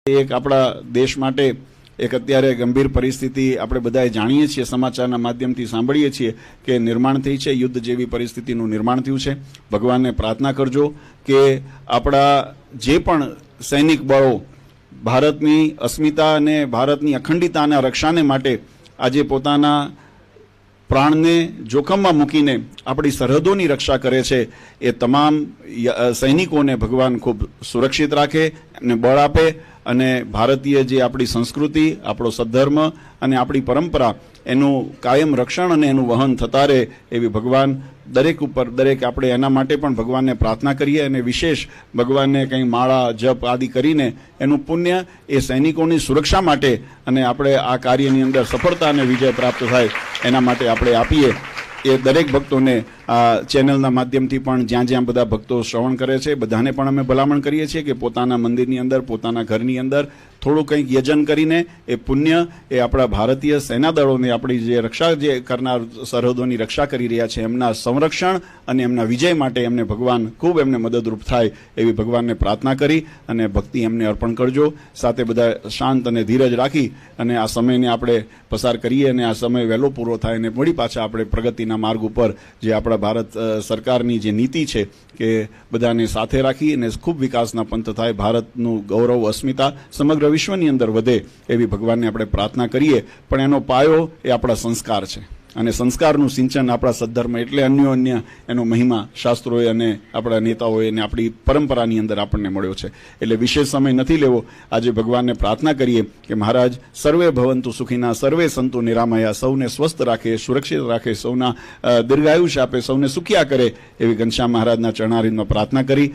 એક આપણા દેશ માટે એક અત્યારે ગંભીર પરિસ્થિતિ આપણે બધાએ જાણીએ છીએ, સમાચારના માધ્યમથી સાંભળીએ છીએ કે નિર્માણ થઈ છે, યુદ્ધ જેવી પરિસ્થિતિનું નિર્માણ થયું છે। ભગવાનને પ્રાર્થના કરજો કે આપણા જે પણ સૈનિક બળો ભારતની અસ્મિતા અને ભારતની અખંડિતાના રક્ષાને માટે આજે પોતાના પ્રાણને જોખમમાં મૂકીને આપણી સરહદોની રક્ષા કરે છે, એ તમામ સૈનિકોને ભગવાન ખૂબ સુરક્ષિત રાખે, એમને બળ આપે અને ભારતીય જે આપણી સંસ્કૃતિ, આપણો સદ્ધર્મ અને આપણી પરંપરા એનું કાયમ રક્ષણ અને એનું વહન થતા રહે એવી ભગવાન દરેક ઉપર દરેક આપણે એના માટે પણ ભગવાનને પ્રાર્થના કરીએ અને વિશેષ ભગવાનને કંઈ માળા જપ આદિ કરીને એનું પુણ્ય એ સૈનિકોની સુરક્ષા માટે અને આપણે આ કાર્યની અંદર સફળતા અને વિજય પ્રાપ્ત થાય એના માટે આપણે આપીએ। એ દરેક ભક્તોને આ ચેનલના માધ્યમથી પણ જ્યાં જ્યાં બધા ભક્તો શ્રવણ કરે છે બધાને પણ અમે ભલામણ કરીએ છીએ કે પોતાના મંદિરની અંદર, પોતાના ઘરની અંદર થોડું કંઈક યજન કરીને એ પુણ્ય એ આપણા ભારતીય સેનાદળોને આપણી જે રક્ષા જે કરનાર સરહદોની રક્ષા કરી રહ્યા છે એમના સંરક્ષણ અને એમના વિજય માટે એમને ભગવાન ખૂબ એમને મદદરૂપ થાય એવી ભગવાનને પ્રાર્થના કરી અને ભક્તિ એમને અર્પણ કરજો। સાથે બધા શાંત અને ધીરજ રાખી અને આ સમયને આપણે પસાર કરીએ અને આ સમય વહેલો પૂરો થાય અને વળી પાછા આપણે પ્રગતિના માર્ગ ઉપર જે આપણા ભારત સરકારની જે નીતિ છે કે બધાને સાથે રાખી અને ખૂબ વિકાસના પંથ થાય, ભારતનું ગૌરવ અસ્મિતા સમગ્ર વિશ્વની અંદર વધે એવી ભગવાનને આપણે પ્રાર્થના કરીએ। પણ એનો પાયો એ આપણા સંસ્કાર છે અને સંસ્કારનું સિંચન આપણા સદ્ધર્મ એટલે અન્યોન્ય એનો મહિમા શાસ્ત્રોએ અને આપણા નેતાઓએ અને આપણી પરંપરાની અંદર આપણને મળ્યો છે। એટલે વિશેષ સમય નથી લેવો, આજે ભગવાનને પ્રાર્થના કરીએ કે મહારાજ સર્વે ભવંતુ સુખીના, સર્વે સંતુ નિરામયા, સૌને સ્વસ્થ રાખે, સુરક્ષિત રાખે, સૌના દીર્ઘાયુષ્ય આપે, સૌને સુખિયા કરે એવી ઘનશ્યામ મહારાજના ચરણારવિંદમાં પ્રાર્થના કરી